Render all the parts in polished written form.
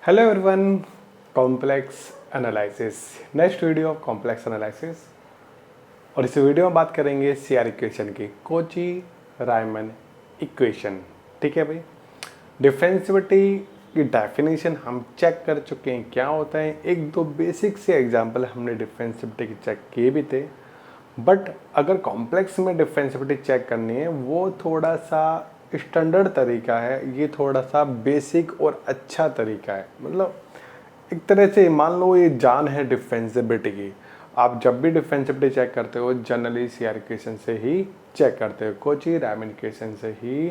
Hello everyone, complex analysis, next video of complex analysis. और इस video में बात करेंगे सीआर इक्वेशन की, कोची रायमन इक्वेशन। ठीक है भाई, डिफरेंशिएबिलिटी की डेफिनेशन हम चेक कर चुके हैं क्या होता है। एक दो बेसिक से एग्जांपल हमने डिफरेंशिएबिलिटी के चेक किए भी थे, बट अगर कॉम्प्लेक्स में डिफरेंशिएबिलिटी चेक करनी है वो थोड़ा सा स्टैंडर्ड तरीका है, ये थोड़ा सा बेसिक और अच्छा तरीका है। मतलब एक तरह से मान लो ये जान है डिफरेंशिएबिलिटी की। आप जब भी डिफरेंशिएबिलिटी चेक करते हो जनरली सीआर इक्वेशन से ही चेक करते हो, कोची रायमन इक्वेशन से ही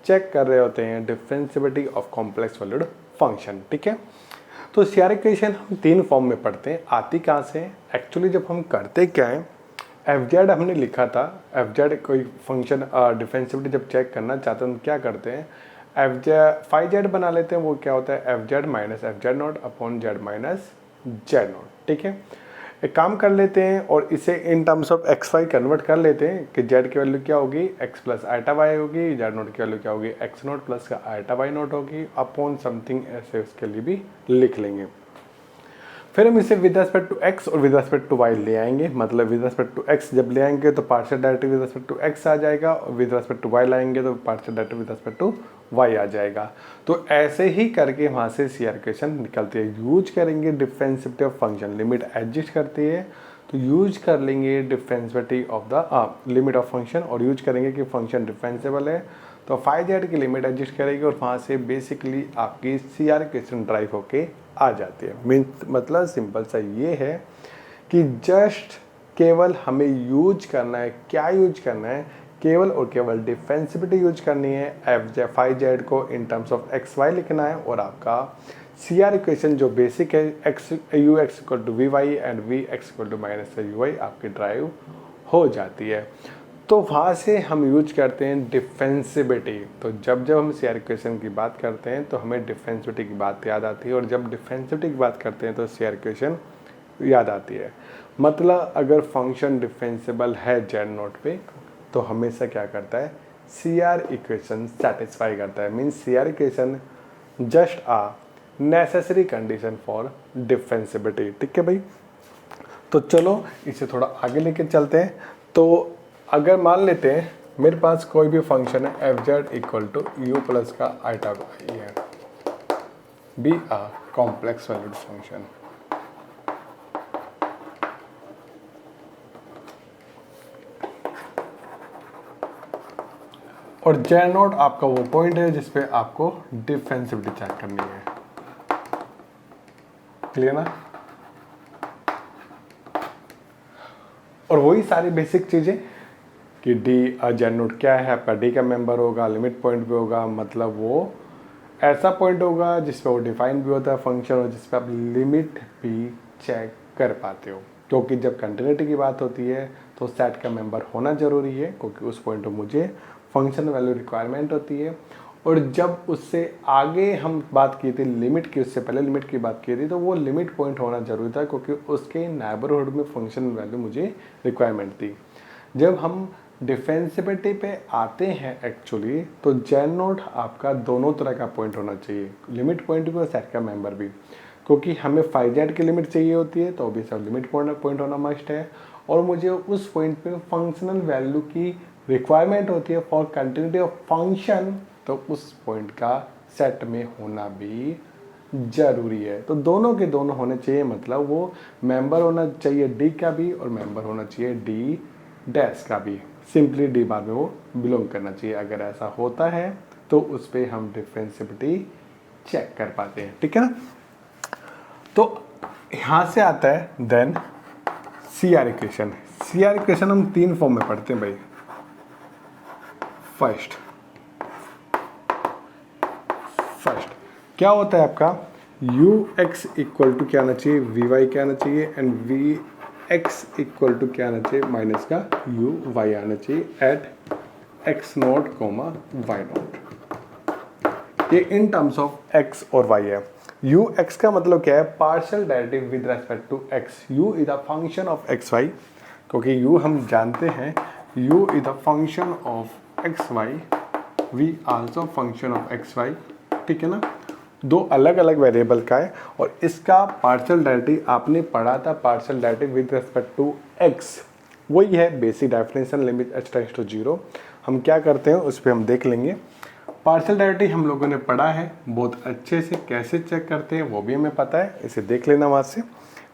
चेक कर रहे होते हैं differentiability of complex valued function. ठीक है, तो सीआर इक्वेशन हम तीन फॉर्म में पढ़ते हैं। आती कहाँ से? एक्चुअली जब हम करते क्या है, एफ जेड हमने लिखा था। एफ जेड कोई फंक्शन डिफरेंशिएबिलिटी जब चेक करना चाहते हैं तो क्या करते हैं, एफ जेड फाइव जेड बना लेते हैं। वो क्या होता है, f z minus f z not upon z minus z not. ठीक है, एक काम कर लेते हैं और इसे in terms of x y convert कर लेते हैं कि जेड की वैल्यू क्या होगी, एक्स प्लस आइटा वाई होगी, जेड नॉट की वैल्यू क्या होगी, एक्स नॉट प्लस का आइटा वाई नॉट होगी, अपॉन समथिंग ऐसे उसके लिए भी लिख लेंगे। फिर हम इसे विद रेस्पेक्ट टू एक्स और विद रेस्पेक्ट टू वाई ले आएंगे। मतलब विद रेस्पेक्ट टू एक्स जब ले आएंगे तो partial derivative with respect to x आ जाएगा, और विद रेस्पेक्ट टू वाई लाएंगे तो partial derivative with respect to y आ जाएगा। तो ऐसे ही करके वहाँ से सीआर इक्वेशन निकलती है। यूज करेंगे differentiability of function, limit exist करती है तो यूज कर लेंगे differentiability of the limit of function, और यूज करेंगे कि फंक्शन डिफरेंशिएबल है तो फाइव जेड की लिमिट एडजस्ट करेगी और वहाँ से बेसिकली आपकी सीआर इक्वेशन ड्राइव होके आ जाती है। मीन्स मतलब सिंपल सा ये है कि जस्ट केवल हमें यूज करना है, क्या यूज करना है, केवल और केवल डिफरेंशिएबिलिटी यूज करनी है। एफ जे फाइव जेड को in terms of x y लिखना है और आपका सीआर इक्वेशन जो बेसिक है x u x equal to v y and v x equal to minus u y आपकी ड्राइव हो जाती है। तो वहाँ से हम यूज करते हैं डिफरेंशिएबिलिटी। तो जब जब हम सीआर इक्वेशन की बात करते हैं तो हमें डिफरेंशिएबिलिटी की बात याद आती है, और जब डिफरेंशिएबिलिटी की बात करते हैं तो सीआर इक्वेशन याद आती है। मतलब अगर फंक्शन डिफरेंशिएबल है जेड नोट पे तो हमेशा क्या करता है, सीआर इक्वेशन सेटिस्फाई करता है। Means CR equation just a necessary condition for differentiability. ठीक है भाई, तो चलो इसे थोड़ा आगे लेके चलते हैं। तो अगर मान लेते हैं मेरे पास कोई भी फंक्शन है f z equal to u plus का आइटा वाई है, be a complex valued function. और जेड नॉट आपका वो पॉइंट है जिसपे आपको डिफरेंशिएबिलिटी चेक करनी है। क्लियर ना? और वही सारी बेसिक चीजें कि डी जेड नोट क्या है, आपका डी का मेंबर होगा, लिमिट पॉइंट भी होगा। मतलब वो ऐसा पॉइंट होगा जिसपे वो डिफाइन भी होता है फंक्शन और जिसपे आप लिमिट भी चेक कर पाते हो। क्योंकि जब कंटिन्यूटी की बात होती है तो सेट का मेंबर होना ज़रूरी है, क्योंकि उस पॉइंट पर मुझे फंक्शन वैल्यू रिक्वायरमेंट होती है। और जब उससे आगे हम बात की थी लिमिट की, उससे पहले लिमिट की बात की थी, तो वो लिमिट पॉइंट होना जरूरी था क्योंकि उसके नेबरहुड में फंक्शन वैल्यू मुझे रिक्वायरमेंट थी। जब हम डिफरेंशिएबिलिटी पे आते हैं एक्चुअली तो जेड नोट आपका दोनों तरह का पॉइंट होना चाहिए, लिमिट पॉइंट भी और सेट का मेंबर भी। क्योंकि हमें फाइव जेड की लिमिट चाहिए होती है तो भी सब लिमिट पॉइंट होना मस्ट है, और मुझे उस पॉइंट पे फंक्शनल वैल्यू की रिक्वायरमेंट होती है फॉर कंटिन्यूटी ऑफ फंक्शन, तो उस पॉइंट का सेट में होना भी जरूरी है। तो दोनों के दोनों होने चाहिए। मतलब वो मेंबर होना चाहिए डी का भी और मेंबर होना चाहिए डी डैश का भी। सिंपली डी बार में वो बिलोंग करना चाहिए। अगर ऐसा होता है तो उस पर हम डिफरेंशिएबिलिटी चेक कर पाते हैं। ठीक है ना? तो यहाँ से आता है then CR equation. CR equation हम तीन फॉर्म में पढ़ते हैं भाई। फर्स्ट क्या होता है आपका, यू एक्स इक्वल टू क्या आना चाहिए, वी वाई क्या आना चाहिए, and v x equal to क्या आना चाहिए, माइनस का यू वाई आना चाहिए at x not comma y not. ये इन टर्म्स ऑफ एक्स और वाई है। यू एक्स का मतलब क्या है, partial derivative with respect to x. U is a function of x y, क्योंकि यू हम जानते हैं u is a function of x y, v also function of x y. ठीक है ना? दो अलग अलग वेरिएबल का है और इसका पार्शियल डेरिवेटिव आपने पढ़ा था, partial derivative with respect to x, वही है basic definition limit h tends to 0। हम क्या करते हैं उस पर हम देख लेंगे। पार्शियल डेरिवेटिव हम लोगों ने पढ़ा है बहुत अच्छे से, कैसे चेक करते हैं वो भी हमें पता है, इसे देख लेना वहाँ से,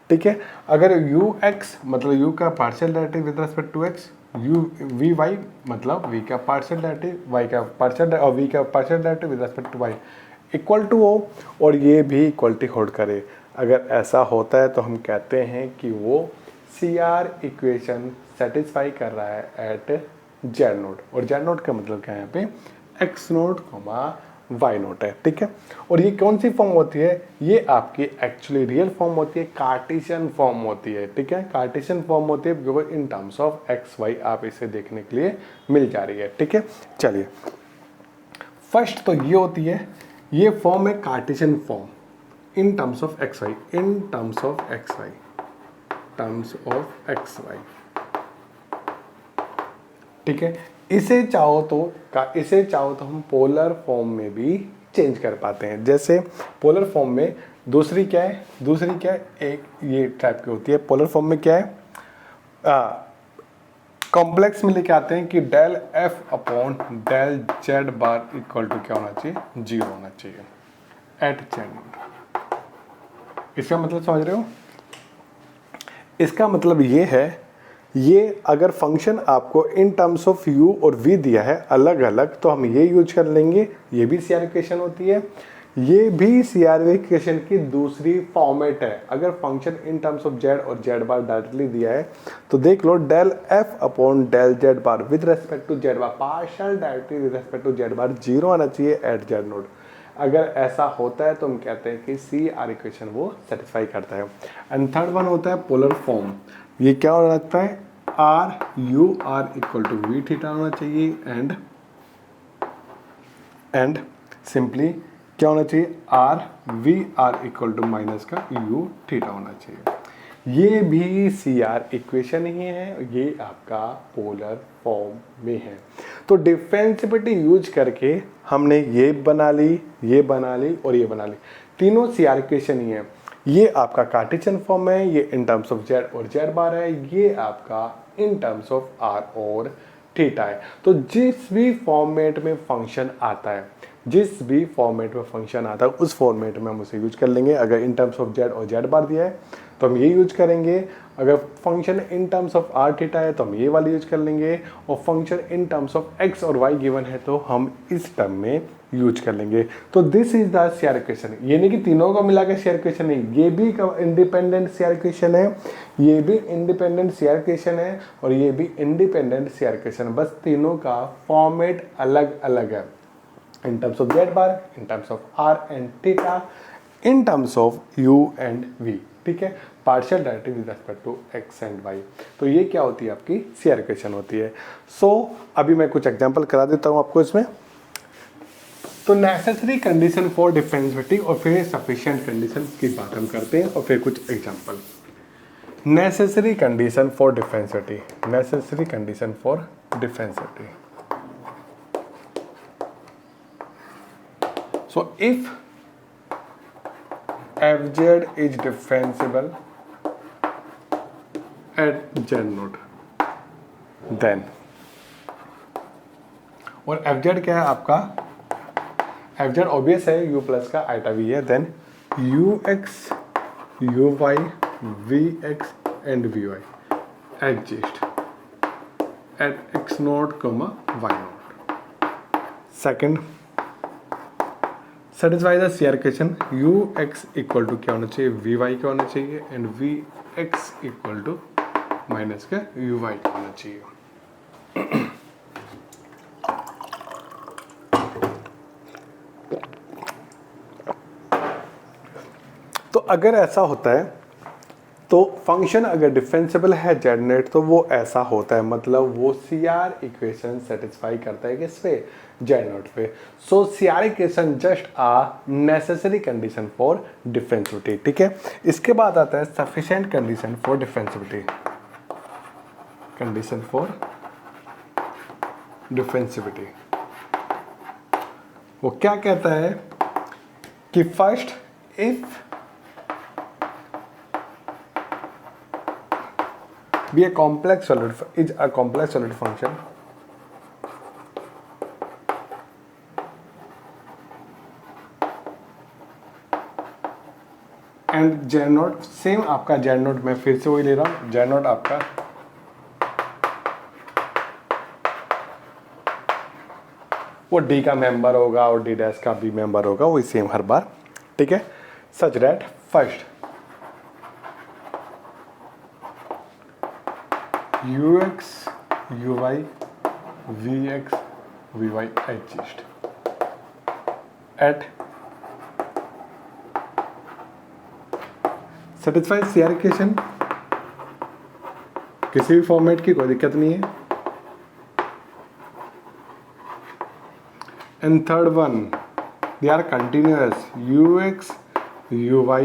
ठीक है। अगर यू एक्स मतलब यू का partial derivative with respect to x, u v y मतलब वी का पार्शियल डेरिवेटिव वाई का पार्शियल और वी का partial derivative with respect to y equal to हो और ये भी इक्वलिटी होल्ड करे, अगर ऐसा होता है तो हम कहते हैं कि वो CR इक्वेशन सेटिस्फाई कर रहा है एट जेड नोट। और जेड नोट का मतलब क्या है यहाँ पे एक्स नोट वाई नोट है, ठीक है। और ये कौन सी फॉर्म होती है, ये आपकी एक्चुअली रियल फॉर्म होती है, कार्टेशियन फॉर्म होती है, ठीक है। कार्टेशियन फॉर्म होती है because in terms of x y आप इसे देखने के लिए मिल जा रही है, ठीक है। चलिए फर्स्ट तो ये होती है, ये फॉर्म है Cartesian form in terms of x y, in terms of x y, terms of x y, ठीक है। इसे चाहो तो हम पोलर फॉर्म में भी चेंज कर पाते हैं। जैसे पोलर फॉर्म में दूसरी क्या है, एक ये टाइप की होती है। पोलर फॉर्म में क्या है, कॉम्प्लेक्स में लेके आते हैं कि del f upon del z bar equal to क्या होना चाहिए, 0 होना चाहिए एट जेड। इसका मतलब समझ रहे हो, इसका मतलब ये है, ये अगर फंक्शन आपको इन टर्म्स ऑफ u और v दिया है अलग अलग तो हम ये यूज कर लेंगे, ये भी CR इक्वेशन होती है, ये भी CR इक्वेशन की दूसरी फॉर्मेट है। अगर function in terms of z और z बार डायरेक्टली दिया है तो देख लो del f upon del z bar with respect to z bar, partial derivative with respect to z bar 0 आना चाहिए एट z नोट। अगर ऐसा होता है तो हम कहते हैं कि CR इक्वेशन वो सेटिस्फाई करता है। एंड थर्ड वन होता है पोलर फॉर्म, ये क्या हो जाता है r u r equal to v theta होना चाहिए एंड सिंपली क्या होना चाहिए r v r equal to minus का यू थीटा होना चाहिए। ये भी CR इक्वेशन ही है, ये आपका पोलर फॉर्म में है। तो डिफरेंशिएबिलिटी यूज करके हमने ये बना ली और ये बना ली, तीनों CR इक्वेशन ही है। ये आपका कार्टेशियन फॉर्म है, ये इन टर्म्स ऑफ z और z बार है, ये आपका इन टर्म्स ऑफ r और थीटा है। तो जिस भी फॉर्मेट में फंक्शन आता है उस फॉर्मेट में हम उसे यूज कर लेंगे। अगर इन टर्म्स ऑफ z और z बार दिया है तो हम ये यूज करेंगे, अगर function in terms of r theta है तो हम ये वाली यूज कर लेंगे, और function in terms of x और y गिवन है तो हम इस टर्म में यूज कर लेंगे। तो this is the CR equation. ये नहीं कि तीनों को मिला के CR इक्वेशन नहीं, ये भी इंडिपेंडेंट CR इक्वेशन है, ये भी इंडिपेंडेंट CR इक्वेशन है और ये भी इंडिपेंडेंट CR इक्वेशन है, बस तीनों का फॉर्मेट अलग अलग है। In terms of z bar, in terms of r and theta, in terms of u and v, ठीक है। Partial derivative with respect to x and y। तो ये क्या होती है आपकी CR इक्वेशन होती है। सो अभी मैं कुछ एग्जांपल करा देता हूँ आपको इसमें। तो नेसेसरी कंडीशन फॉर डिफरेंशिएबिलिटी और फिर सफिशिएंट कंडीशन की बात हम करते हैं और फिर कुछ example. Necessary condition for differentiability, necessary condition for differentiability. So if fz is differentiable at z naught then, और fz क्या है आपका, fz ऑब्वियस है u प्लस का आइटा v है, then ux uy vx and vy exist at x naught y naught. Second, satisfy the CR equation ux equal to क्या होना चाहिए, vy क्या होना चाहिए and vx equal to minus का uy क्या होना चाहिए। तो अगर ऐसा होता है तो फंक्शन अगर डिफरेंशिएबल है जेड नेट तो वो ऐसा होता है, मतलब वो CR इक्वेशन सेटिस्फाई करता है किस पे, जेड नोट पे। So CR equation just a necessary condition for differentiability, ठीक है। इसके बाद आता है sufficient condition for differentiability, condition for differentiability. वो क्या कहता है कि first if be a complex solid is a complex solid function and z naught same आपका जेड नोट मैं फिर से वही ले रहा हूं, जेड नोट आपका वो डी का मेंबर होगा और डी डैश का भी मेंबर होगा, वही सेम हर बार, ठीक है। Such that first ux uy vx vy exist at satisfy CR equation, किसी भी फॉर्मेट की कोई दिक्कत नहीं है। And third one they are continuous, ux uy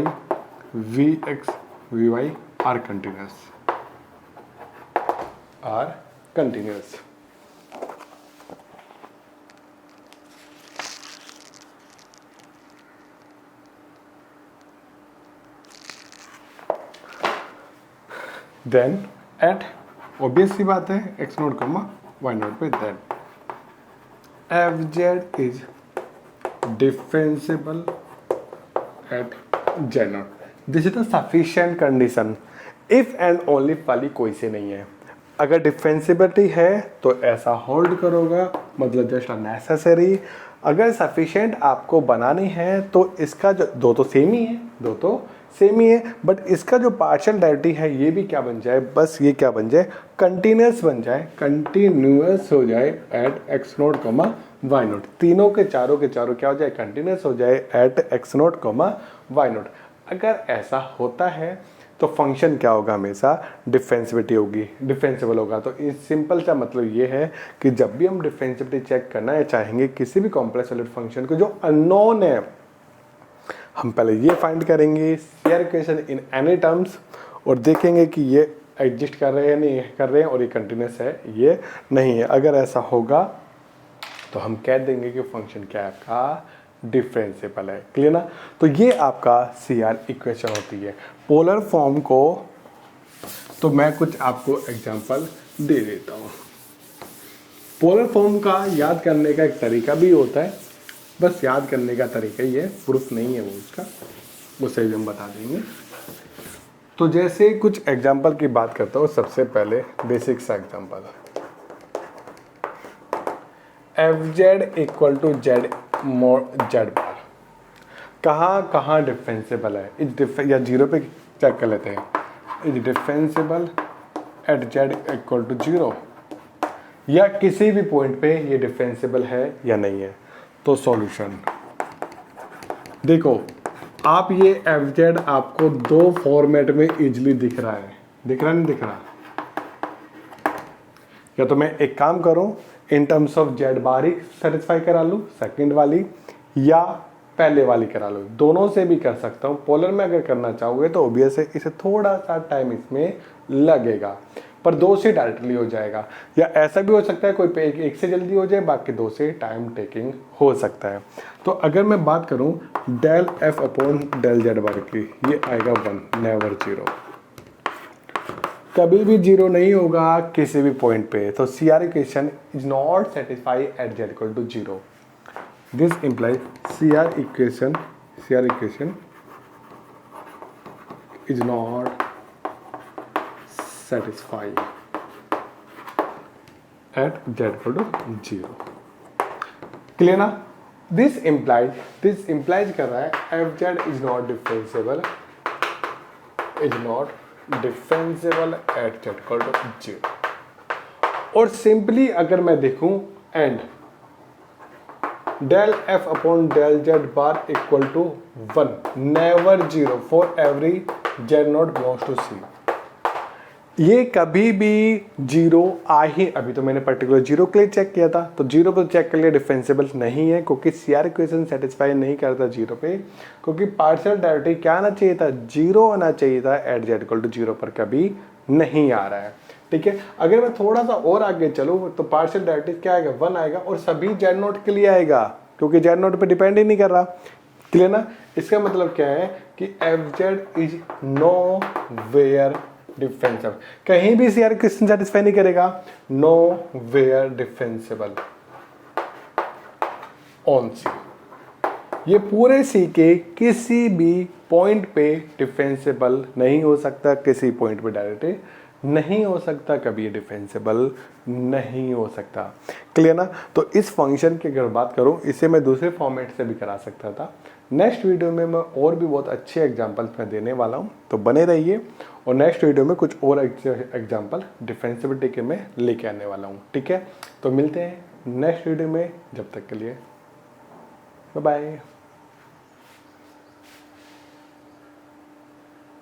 vx vy are continuous, are continuous. Then at obvious सी बात है x naught comma y naught पे then fz is differentiable at z नोट. This is the sufficient condition. if and only वाली कोई से नहीं है. अगर डिफरेंसिबिलिटी है तो ऐसा होल्ड करोगा, मतलब जस्ट नेसेसरी। अगर सफिशिएंट आपको बनानी है तो इसका जो दो तो सेम ही है, बट इसका जो पार्शियल डेरिवेटिव है ये भी क्या बन जाए, बस ये क्या बन जाए, कंटिन्यूअस बन जाए, कंटिन्यूअस हो जाए at x naught comma y naught. तीनों के चारों क्या हो जाए, कंटिन्यूअस हो जाए at x naught comma y naught. अगर ऐसा होता है तो फंक्शन क्या होगा, हमेशा डिफरेंसिबल होगा। तो इस सिंपल सा मतलब ये है कि जब भी हम डिफरेंसिबिलिटी चेक करना है चाहेंगे किसी भी कॉम्प्लेक्स सॉलिड फंक्शन को जो अननोन है, हम पहले ये फाइंड करेंगे CR equation in any terms और देखेंगे कि ये एग्जिस्ट कर रहे हैं नहीं कर रहे हैं और ये कंटिन्यूस है ये नहीं है। अगर ऐसा होगा तो हम कह देंगे कि फंक्शन क्या है आपका डिफरेंशिएबल है। क्लियर ना। तो ये आपका सीआर इक्वेशन होती है। पोलर फॉर्म को तो मैं कुछ आपको एग्जांपल दे देता हूँ। पोलर फॉर्म का याद करने का एक तरीका भी होता है, बस याद करने का तरीका ही है, प्रूफ नहीं है वो उसका, उसे भी हम बता देंगे। तो जैसे कुछ एग्जांपल की बात करता हूँ, सबसे पहले बेसिक सा example, f z equal to z z bar कहाँ डिफरेंशिएबल है, या जीरो पे चेक कर लेते हैं, is differentiable at z equal to zero, या किसी भी पॉइंट पे ये डिफरेंशिएबल है या नहीं है। तो सॉल्यूशन देखो, आप ये एफ जेड आपको दो फॉर्मेट में इजीली दिख रहा है, नहीं दिख रहा। या तो मैं एक काम करूं, इन terms of Z bar he satisfy करा लूं, सेकंड वाली या पहले वाली करा लो, दोनों से भी कर सकता हूँ। पोलर में अगर करना चाहोगे तो ऑब्वियस है इसे थोड़ा सा टाइम इसमें लगेगा, पर दो से डायरेक्टली हो जाएगा। या ऐसा भी हो सकता है कोई पे एक से जल्दी हो जाए, बाकी दो से टाइम टेकिंग हो सकता है। तो अगर मैं बात करूँ del f upon del z bar की, ये आएगा 1, नेवर 0, कभी भी 0 नहीं होगा किसी भी पॉइंट पे। तो CR equation is not satisfy at z equal to 0। This implies CR equation is not satisfied at z equal to 0. Clear ना? This implies कर रहा है fz is not differentiable at z equal to 0. और simply अगर मैं देखूं and del f upon del z bar equal to 1, never 0 for every z not belongs to C। ये कभी भी 0 आ ही, अभी तो मैंने पर्टिकुलर 0 के लिए चेक किया था, तो 0 पर चेक कर लिया डिफरेंशिएबल नहीं है, क्योंकि सीआर इक्वेशन सेटिस्फाई नहीं करता 0 पे, क्योंकि पार्शियल डेरिवेटिव क्या आना चाहिए था, 0 आना चाहिए था एट जेड इक्वल टू 0 पर कभी नहीं आ रहा है। ठीक है, अगर मैं थोड़ा सा और आगे चलूँ तो पार्शियल डेरिवेटिव क्या आएगा, 1 आएगा और सभी जेड नोट के लिए आएगा, क्योंकि जेड नोट पे डिपेंड ही नहीं कर रहा। क्लियर ना। इसका मतलब क्या है कि f z is nowhere differentiable, कहीं भी सीआर क्वेश्चन सेटिस्फाई नहीं करेगा, nowhere differentiable on C, ये पूरे सी के किसी भी पॉइंट पे डिफेंसिबल नहीं हो सकता, किसी पॉइंट पे डायरेक्ट नहीं हो सकता, कभी ये डिफेंसिबल नहीं हो सकता। क्लियर ना। तो इस फंक्शन की अगर बात करूं, इसे मैं दूसरे फॉर्मेट से भी करा सकता था। नेक्स्ट वीडियो में मैं और भी बहुत अच्छे एग्जांपल्स मैं देने वाला हूं, तो बने रहिए। और नेक्स्ट वीडियो में कुछ और एग्जांपल डिफेंसिबिलिटी के मैं लेके आने वाला हूं। ठीक है, तो मिलते हैं नेक्स्ट वीडियो में, जब तक के लिए बाय बाय।